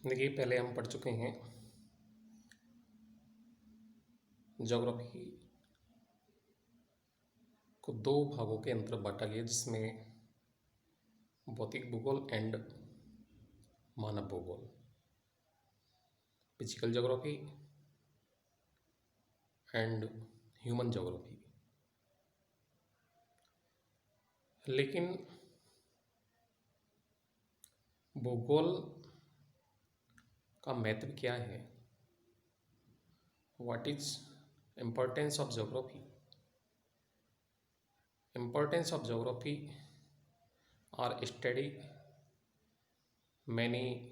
देखिए, पहले हम पढ़ चुके हैं ज्योग्राफी को दो भागों के अंतर बांटा गया, जिसमें भौतिक भूगोल एंड मानव भूगोल, physical geography and human geography. लेकिन भूगोल का महत्व क्या है? What is importance of geography? Importance of geography are study many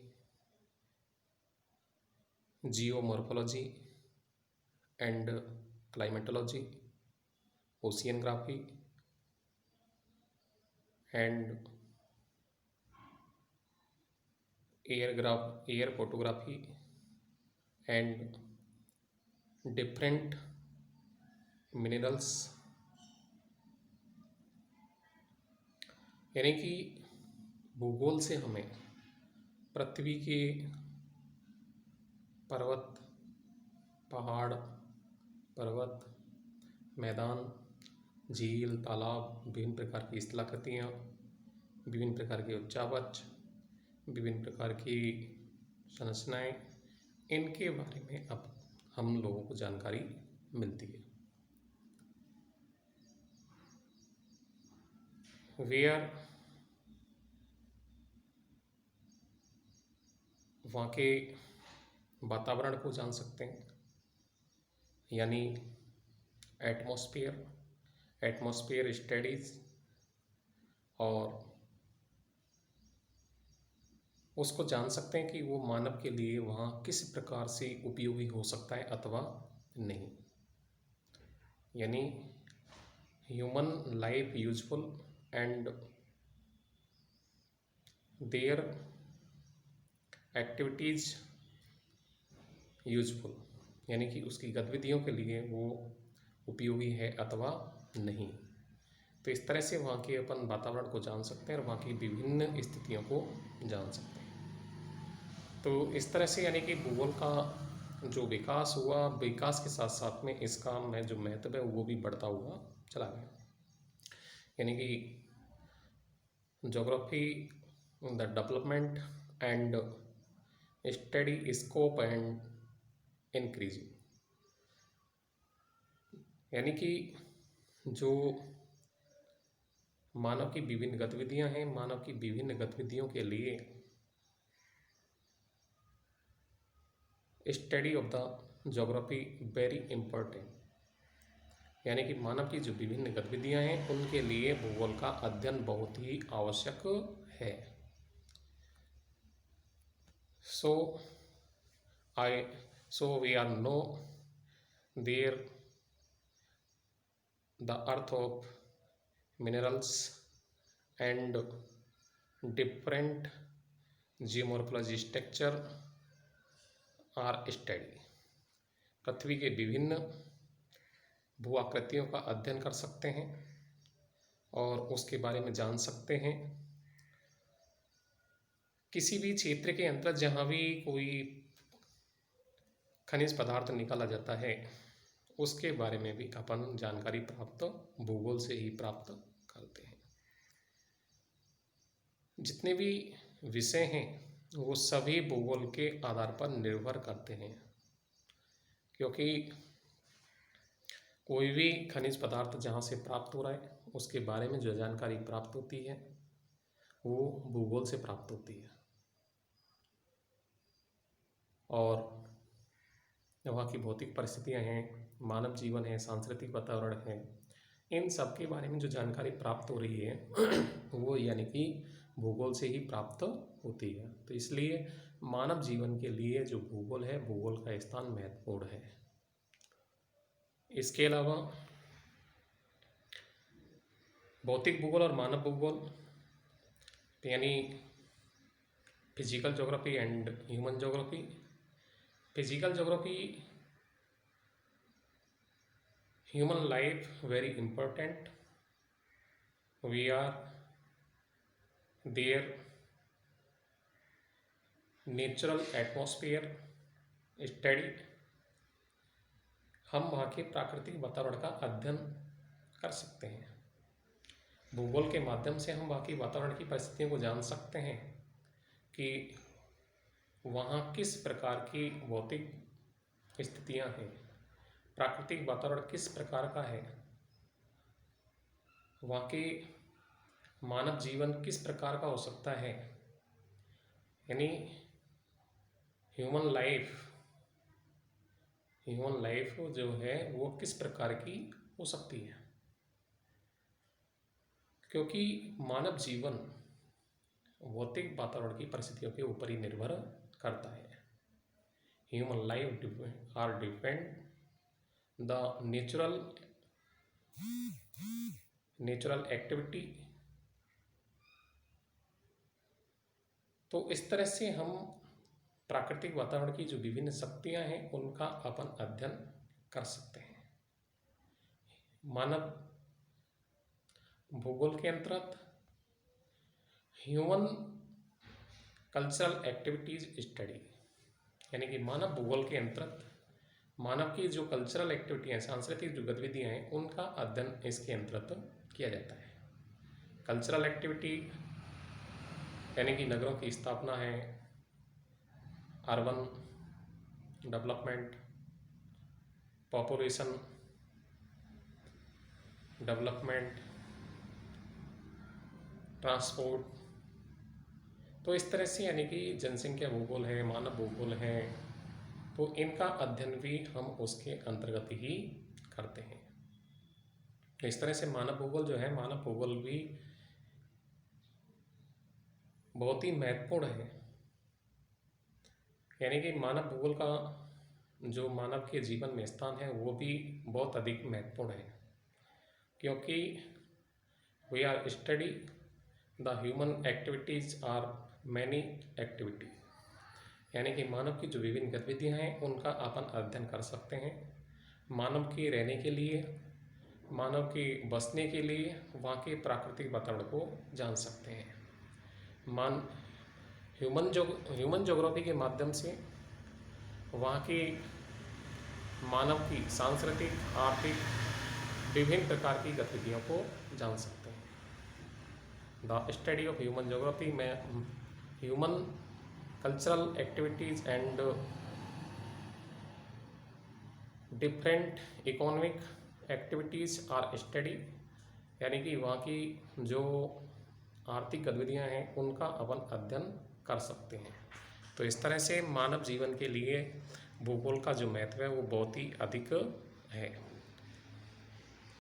geomorphology and climatology, oceanography and air photography and different minerals। यानी कि भूगोल से हमें पृथ्वी के पर्वत, पहाड़, पर्वत, मैदान, झील, तालाब, विभिन्न प्रकार की स्थलाकृतियाँ, विभिन्न प्रकार के उच्चावच, विभिन्न प्रकार की संरचनाएं, इनके बारे में अब हम लोगों को जानकारी मिलती है। वेयर वहाँ के वातावरण को जान सकते हैं, यानी एटमॉस्फेयर स्टडीज, और उसको जान सकते हैं कि वो मानव के लिए वहाँ किस प्रकार से उपयोगी हो सकता है अथवा नहीं, यानी human life useful and there activities useful, यानी कि उसकी गतिविधियों के लिए वो उपयोगी है अथवा नहीं। तो इस तरह से वहाँ के अपन वातावरण को जान सकते हैं और वहाँ की विभिन्न स्थितियों को जान सकते हैं। तो इस तरह से यानी कि भूगोल का जो विकास हुआ, विकास के साथ साथ में इसका में जो महत्व है वो भी बढ़ता हुआ चला गया। यानी कि geography the development and study scope and increasing, यानी कि जो मानव की विभिन्न गतिविधियां हैं, मानव की विभिन्न गतिविधियों के लिए study of the geography very important, यानी कि मानव की जो विभिन्न गतिविधियां हैं उनके लिए भूगोल का अध्ययन बहुत ही आवश्यक है। So we are know there the earth of minerals and different geomorphology structure are study। पृथ्वी के विभिन्न भू आकृतियों का अध्ययन कर सकते हैं और उसके बारे में जान सकते हैं। किसी भी क्षेत्र के अंतर्गत जहाँ भी कोई खनिज पदार्थ निकाला जाता है उसके बारे में भी अपन जानकारी प्राप्त भूगोल से ही प्राप्त करते हैं। जितने भी विषय हैं वो सभी भूगोल के आधार पर निर्भर करते हैं, क्योंकि कोई भी खनिज पदार्थ जहाँ से प्राप्त हो रहा है उसके बारे में जो जानकारी प्राप्त होती है वो भूगोल से प्राप्त होती है, और वहाँ की भौतिक परिस्थितियाँ हैं, मानव जीवन है, सांस्कृतिक वातावरण है, इन सब के बारे में जो जानकारी प्राप्त हो रही है वो यानी कि भूगोल से ही प्राप्त होती है। तो इसलिए मानव जीवन के लिए जो भूगोल है, भूगोल का स्थान महत्वपूर्ण है। इसके अलावा भौतिक भूगोल और मानव भूगोल यानी physical geography and human geography. Physical geography human life very important, we are there natural atmosphere study, हम वहाँ के प्राकृतिक वातावरण का अध्ययन कर सकते हैं। भूगोल के माध्यम से हम वहाँ की वातावरण की परिस्थितियों को जान सकते हैं कि वहाँ किस प्रकार की भौतिक स्थितियाँ हैं, प्राकृतिक वातावरण किस प्रकार का है, वहाँ के मानव जीवन किस प्रकार का हो सकता है, यानी ह्यूमन लाइफ जो है वो किस प्रकार की हो सकती है। क्योंकि मानव जीवन भौतिक वातावरण की परिस्थितियों के ऊपर ही निर्भर करता है। Human life are depend the natural activity. तो इस तरह से हम प्राकृतिक वातावरण की जो विभिन्न शक्तियां हैं उनका अपन अध्ययन कर सकते हैं। मानव भूगोल के अंतर्गत ह्यूमन कल्चरल एक्टिविटीज स्टडी, यानी कि मानव भूगोल के अंतर्गत मानव की जो कल्चरल एक्टिविटी हैं, सांस्कृतिक जो गतिविधियां हैं, उनका अध्ययन इसके अंतर्गत किया जाता है। कल्चरल एक्टिविटी यानी कि नगरों की स्थापना है, urban development, population development, transport. तो इस तरह से यानी कि जनसंख्या भूगोल है, मानव भूगोल है, तो इनका अध्ययन भी हम उसके अंतर्गत ही करते हैं। तो इस तरह से मानव भूगोल जो है, मानव भूगोल भी बहुत ही महत्वपूर्ण है। यानी कि मानव भूगोल का जो मानव के जीवन में स्थान है वो भी बहुत अधिक महत्वपूर्ण है, क्योंकि we are study the human activities are many activity, यानी कि मानव की जो विभिन्न गतिविधियां हैं उनका अपन अध्ययन कर सकते हैं। मानव के रहने के लिए, मानव के बसने के लिए वहाँ के प्राकृतिक वातावरण को जान सकते हैं। ह्यूमन ज्योग्राफी के माध्यम से वहाँ की मानव की सांस्कृतिक, आर्थिक, विभिन्न प्रकार की गतिविधियों को जान सकते हैं। The study of human geography में human cultural activities and different economic activities are study, यानी कि वहाँ की जो आर्थिक गतिविधियाँ हैं उनका अपन अध्ययन कर सकते हैं। तो इस तरह से मानव जीवन के लिए भूगोल का जो महत्व है वो बहुत ही अधिक है।